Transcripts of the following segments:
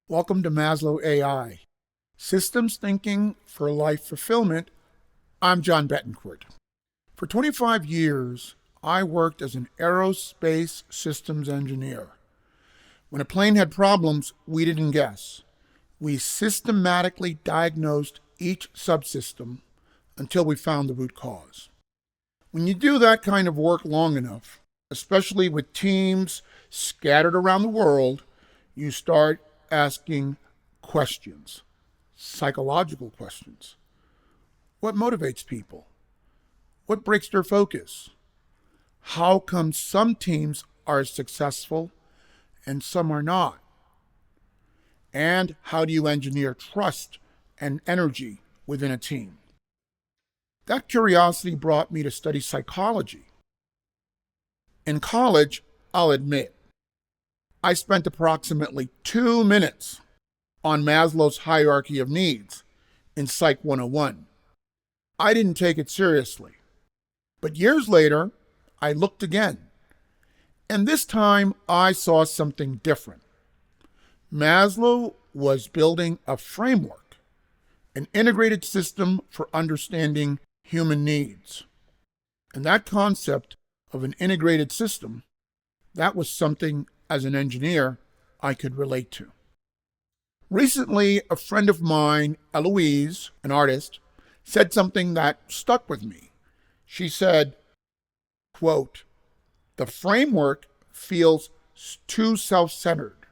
Welcome to Maslow AI, Systems Thinking for Life Fulfillment. I'm John Betancourt. For 25 years, I worked as an aerospace systems engineer. When a plane had problems, we didn't guess. We systematically diagnosed each subsystem until we found the root cause. When you do that kind of work long enough, especially with teams scattered around the world, you start asking questions, psychological questions. What motivates people? What breaks their focus? How come some teams are successful and some are not? And how do you engineer trust and energy within a team? That curiosity brought me to study psychology. In college, I'll admit, I spent approximately 2 minutes on Maslow's hierarchy of needs in Psych 101. I didn't take it seriously. But years later, I looked again. And this time, I saw something different. Maslow was building a framework, an integrated system for understanding human needs. And that concept of an integrated system, that was something as an engineer I could relate to. Recently, a friend of mine, Eloise, an artist, said something that stuck with me. She said, quote, "The framework feels too self-centered,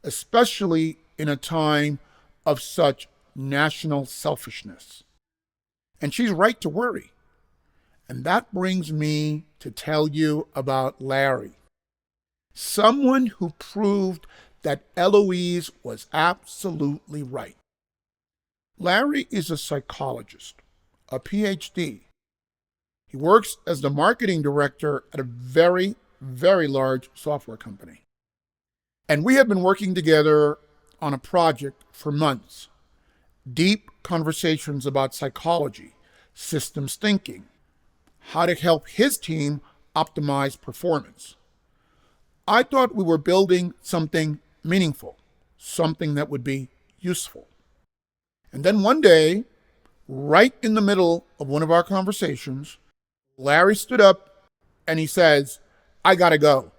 especially in a time of such national selfishness." And she's right to worry. And that brings me to tell you about Larry. Someone who proved that Eloise was absolutely right. Larry is a psychologist, a PhD. He works as the marketing director at a very, very large software company. And we have been working together on a project for months. Deep conversations about psychology, systems thinking, how to help his team optimize performance. I thought we were building something meaningful, something that would be useful. And then one day, right in the middle of one of our conversations, Larry stood up and he says, "I gotta go.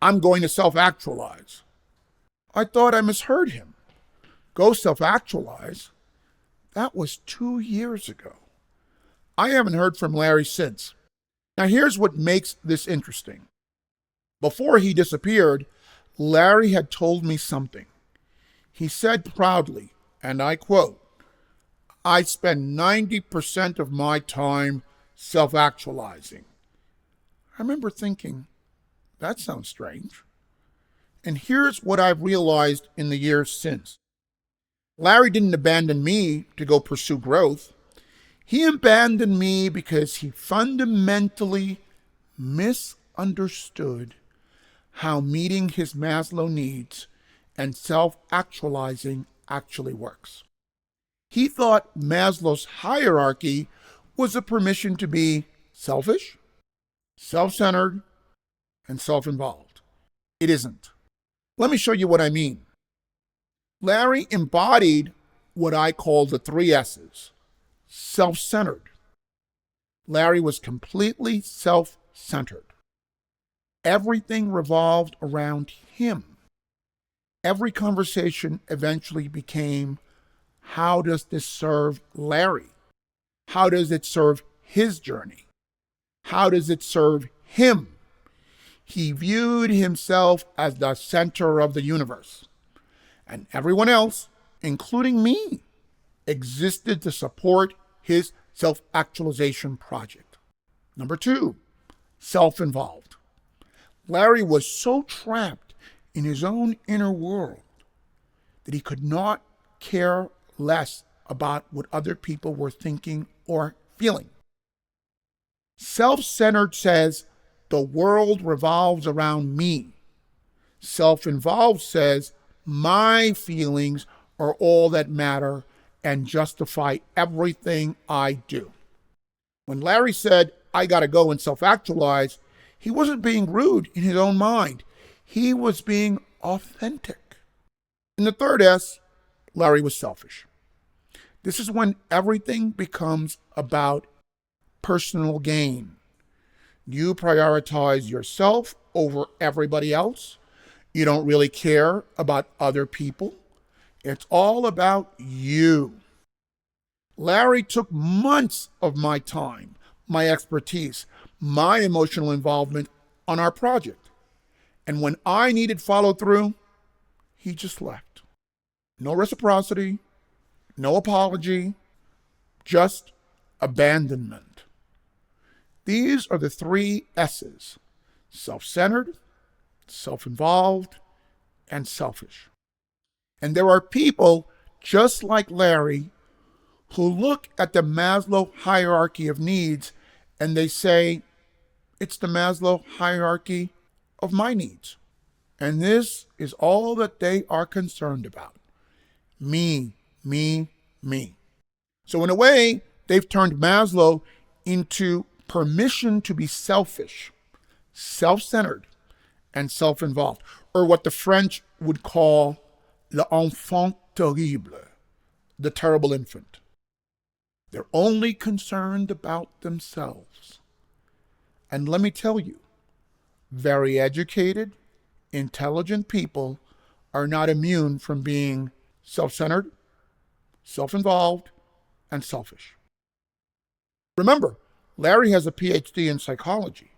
I'm going to self-actualize." I thought I misheard him. Go self-actualize? That was 2 years ago. I haven't heard from Larry since. Now here's what makes this interesting. Before he disappeared, Larry had told me something. He said proudly, and I quote, "I spend 90% of my time self-actualizing." I remember thinking, that sounds strange. And here's what I've realized in the years since. Larry didn't abandon me to go pursue growth. He abandoned me because he fundamentally misunderstood how meeting his Maslow needs and self-actualizing actually works. He thought Maslow's hierarchy was a permission to be selfish, self-centered, and self-involved. It isn't. Let me show you what I mean. Larry embodied what I call the 3 S's. Self-centered. Larry was completely self-centered. Everything revolved around him. Every conversation eventually became, how does this serve Larry? How does it serve his journey? How does it serve him? He viewed himself as the center of the universe. And everyone else, including me, existed to support his self-actualization project. Number 2, self-involved. Larry was so trapped in his own inner world that he could not care less about what other people were thinking or feeling. Self-centered says, the world revolves around me. Self-involved says, my feelings are all that matter and justify everything I do. When Larry said, "I gotta go and self-actualize," he wasn't being rude in his own mind. He was being authentic. And the third S, Larry was selfish. This is when everything becomes about personal gain. You prioritize yourself over everybody else. You don't really care about other people. It's all about you. Larry took months of my time, my expertise, my emotional involvement on our project. And when I needed follow through, he just left. No reciprocity, no apology, just abandonment. These are the three S's: self-centered, self-involved, and selfish. And there are people just like Larry who look at the Maslow hierarchy of needs and they say, it's the Maslow hierarchy of my needs. And this is all that they are concerned about. Me, me, me. So in a way, they've turned Maslow into permission to be selfish, self-centered, and self-involved, or what the French would call l'enfant terrible, the terrible infant. They're only concerned about themselves. And let me tell you, very educated, intelligent people are not immune from being self-centered, self-involved, and selfish. Remember, Larry has a PhD in psychology,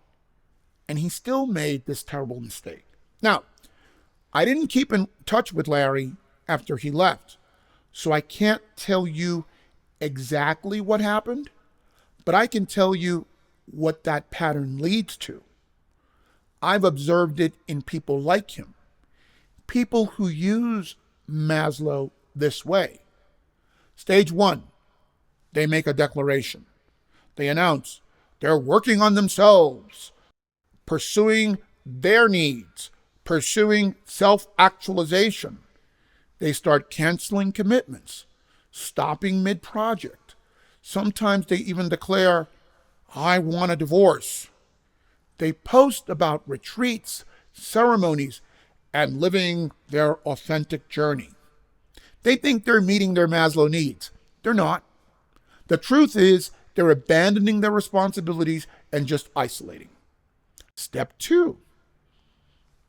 and he still made this terrible mistake. Now, I didn't keep in touch with Larry after he left, so I can't tell you exactly what happened, but I can tell you what that pattern leads to. I've observed it in people like him, people who use Maslow this way. Stage 1, they make a declaration. They announce they're working on themselves, pursuing their needs, pursuing self-actualization. They start canceling commitments, stopping mid-project. Sometimes they even declare, I want a divorce. They post about retreats, ceremonies, and living their authentic journey. They think they're meeting their Maslow needs. They're not. The truth is, they're abandoning their responsibilities and just isolating. Step 2,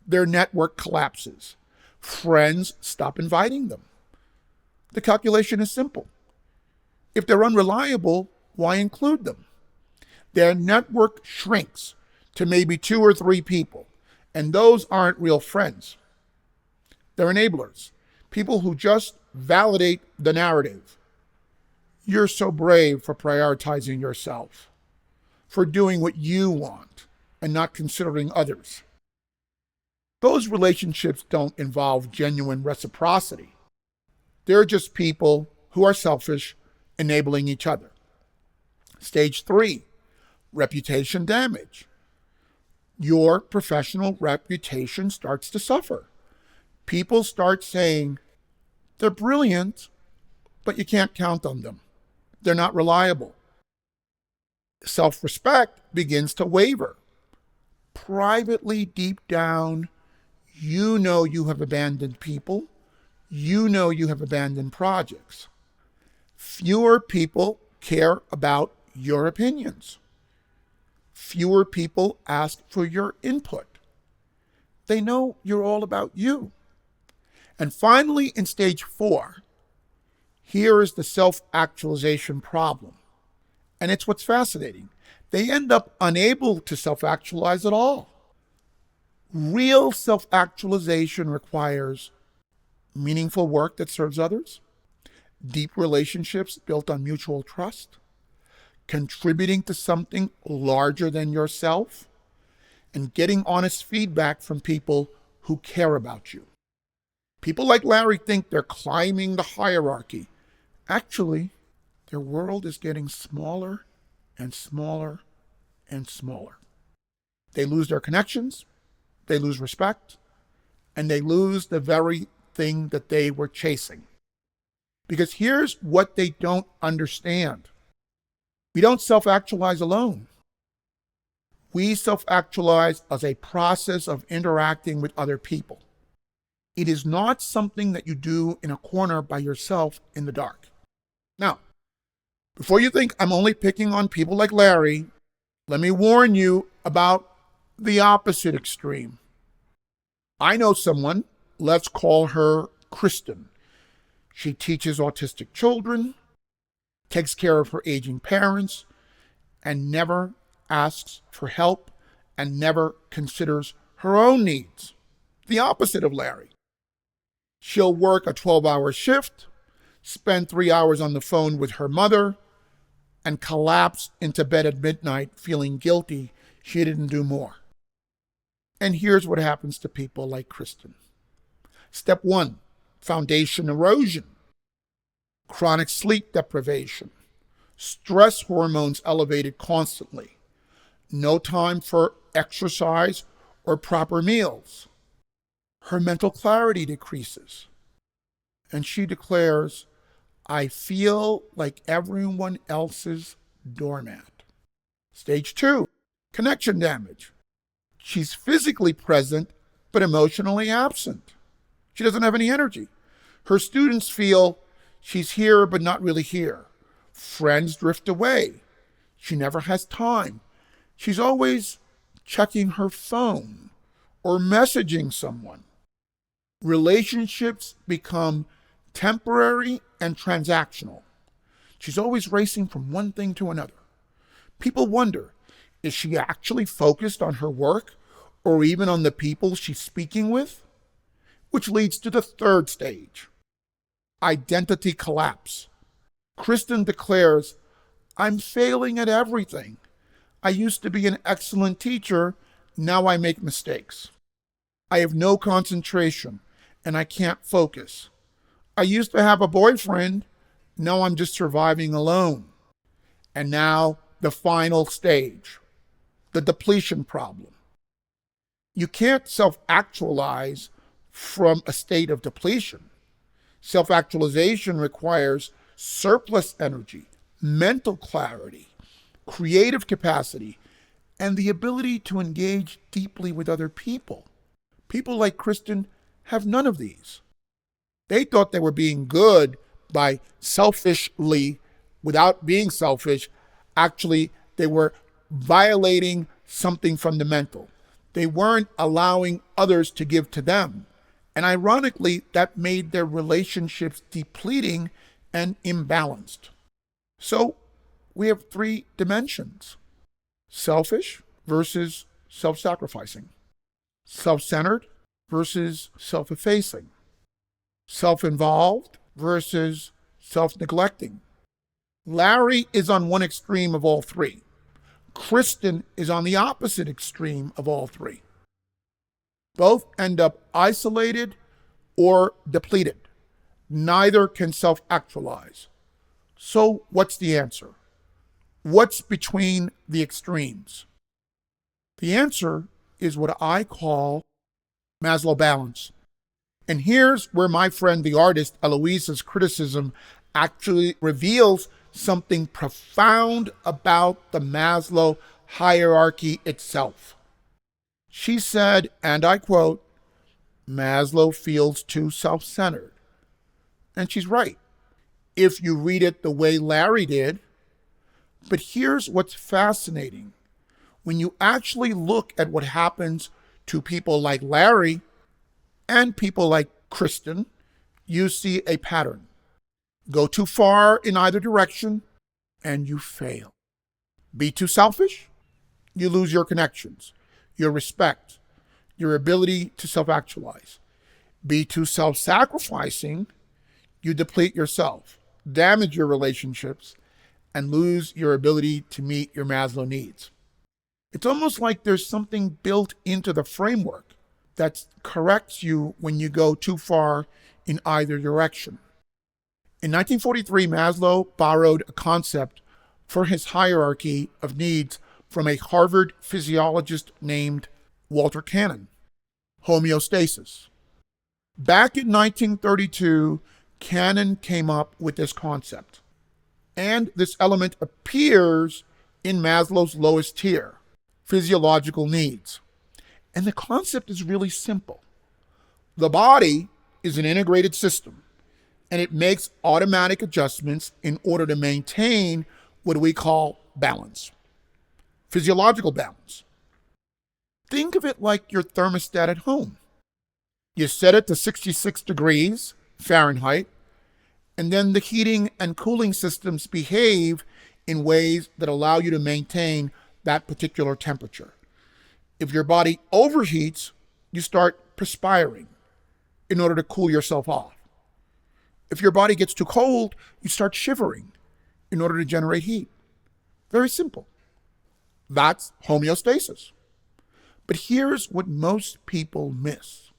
their network collapses. Friends stop inviting them. The calculation is simple. If they're unreliable, why include them? Their network shrinks to maybe 2 or 3 people, and those aren't real friends. They're enablers, people who just validate the narrative. You're so brave for prioritizing yourself, for doing what you want and not considering others. Those relationships don't involve genuine reciprocity. They're just people who are selfish, enabling each other. Stage 3, reputation damage. Your professional reputation starts to suffer. People start saying, they're brilliant, but you can't count on them. They're not reliable. Self-respect begins to waver. Privately, deep down, you know you have abandoned people. You know you have abandoned projects. Fewer people care about your opinions. Fewer people ask for your input. They know you're all about you. And finally, in stage 4, here is the self-actualization problem. And it's what's fascinating. They end up unable to self-actualize at all. Real self-actualization requires meaningful work that serves others, deep relationships built on mutual trust, contributing to something larger than yourself, and getting honest feedback from people who care about you. People like Larry think they're climbing the hierarchy. Actually, their world is getting smaller and smaller and smaller. They lose their connections, they lose respect, and they lose the very thing that they were chasing. Because here's what they don't understand. We don't self-actualize alone. We self-actualize as a process of interacting with other people. It is not something that you do in a corner by yourself in the dark. Now, before you think I'm only picking on people like Larry, let me warn you about the opposite extreme. I know someone, let's call her Kristen. She teaches autistic children, takes care of her aging parents, and never asks for help and never considers her own needs. The opposite of Larry. She'll work a 12-hour shift, spend 3 hours on the phone with her mother, and collapse into bed at midnight feeling guilty she didn't do more. And here's what happens to people like Kristen. Step 1, foundation erosion, chronic sleep deprivation, stress hormones elevated constantly, no time for exercise or proper meals. Her mental clarity decreases, and she declares, I feel like everyone else's doormat. Stage 2, connection damage. She's physically present, but emotionally absent. She doesn't have any energy. Her students feel she's here, but not really here. Friends drift away. She never has time. She's always checking her phone or messaging someone. Relationships become temporary and transactional. She's always racing from one thing to another. People wonder, is she actually focused on her work or even on the people she's speaking with? Which leads to the third stage, identity collapse. Kristen declares, I'm failing at everything. I used to be an excellent teacher. Now I make mistakes. I have no concentration and I can't focus. I used to have a boyfriend. Now I'm just surviving alone. And now the final stage, the depletion problem. You can't self-actualize from a state of depletion. Self-actualization requires surplus energy, mental clarity, creative capacity, and the ability to engage deeply with other people. People like Kristen have none of these. They thought they were being good by selfishly, without being selfish. Actually, they were violating something fundamental. They weren't allowing others to give to them. And ironically, that made their relationships depleting and imbalanced. So we have 3 dimensions: selfish versus self-sacrificing, self-centered versus self-effacing, self-involved versus self-neglecting. Larry is on one extreme of all 3. Kristen is on the opposite extreme of all 3. Both end up isolated or depleted. Neither can self-actualize. So what's the answer? What's between the extremes? The answer is what I call Maslow balance. And here's where my friend the artist Eloise's criticism actually reveals something profound about the Maslow hierarchy itself. She said, and I quote, Maslow feels too self-centered. And she's right, if you read it the way Larry did. But here's what's fascinating. When you actually look at what happens to people like Larry and people like Kristen, you see a pattern. Go too far in either direction, and you fail. Be too selfish, you lose your connections, your respect, your ability to self-actualize. Be too self-sacrificing, you deplete yourself, damage your relationships, and lose your ability to meet your Maslow needs. It's almost like there's something built into the framework that corrects you when you go too far in either direction. In 1943, Maslow borrowed a concept for his hierarchy of needs from a Harvard physiologist named Walter Cannon, homeostasis. Back in 1932, Cannon came up with this concept. And this element appears in Maslow's lowest tier, physiological needs. And the concept is really simple. The body is an integrated system, and it makes automatic adjustments in order to maintain what we call balance, physiological balance. Think of it like your thermostat at home. You set it to 66 degrees Fahrenheit, and then the heating and cooling systems behave in ways that allow you to maintain that particular temperature. If your body overheats, you start perspiring in order to cool yourself off. If your body gets too cold, you start shivering in order to generate heat. Very simple. That's homeostasis. But here's what most people miss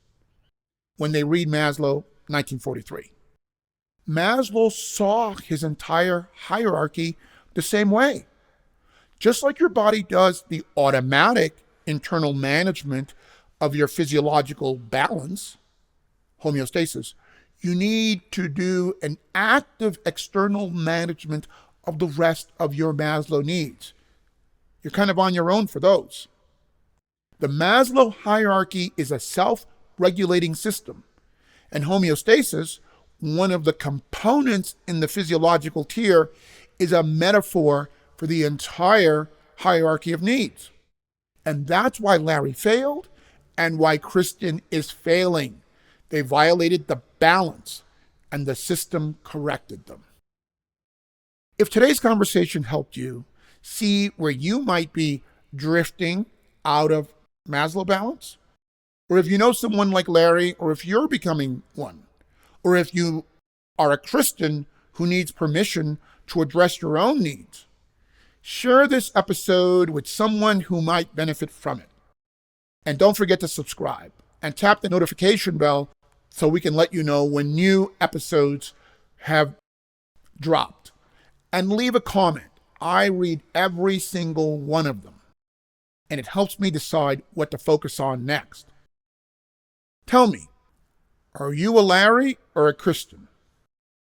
when they read Maslow, 1943. Maslow saw his entire hierarchy the same way. Just like your body does the automatic internal management of your physiological balance, homeostasis, you need to do an active external management of the rest of your Maslow needs. You're kind of on your own for those. The Maslow hierarchy is a self-regulating system, and homeostasis, one of the components in the physiological tier, is a metaphor for the entire hierarchy of needs. And that's why Larry failed and why Kristen is failing. They violated the balance, and the system corrected them. If today's conversation helped you see where you might be drifting out of Maslow balance, or if you know someone like Larry, or if you're becoming one, or if you are a Christian who needs permission to address your own needs, share this episode with someone who might benefit from it. And don't forget to subscribe and tap the notification bell so we can let you know when new episodes have dropped. And leave a comment. I read every single one of them, and it helps me decide what to focus on next. Tell me, are you a Larry or a Kristen?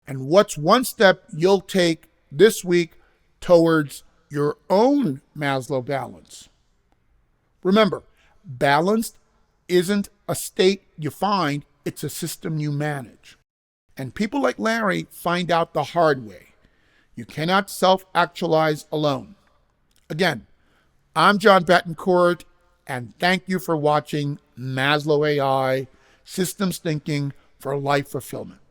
And what's one step you'll take this week towards your own Maslow balance? Remember, balanced isn't a state you find, it's a system you manage. And people like Larry find out the hard way. You cannot self-actualize alone. Again, I'm John Betancourt, and thank you for watching Maslow AI, Systems Thinking for Life Fulfillment.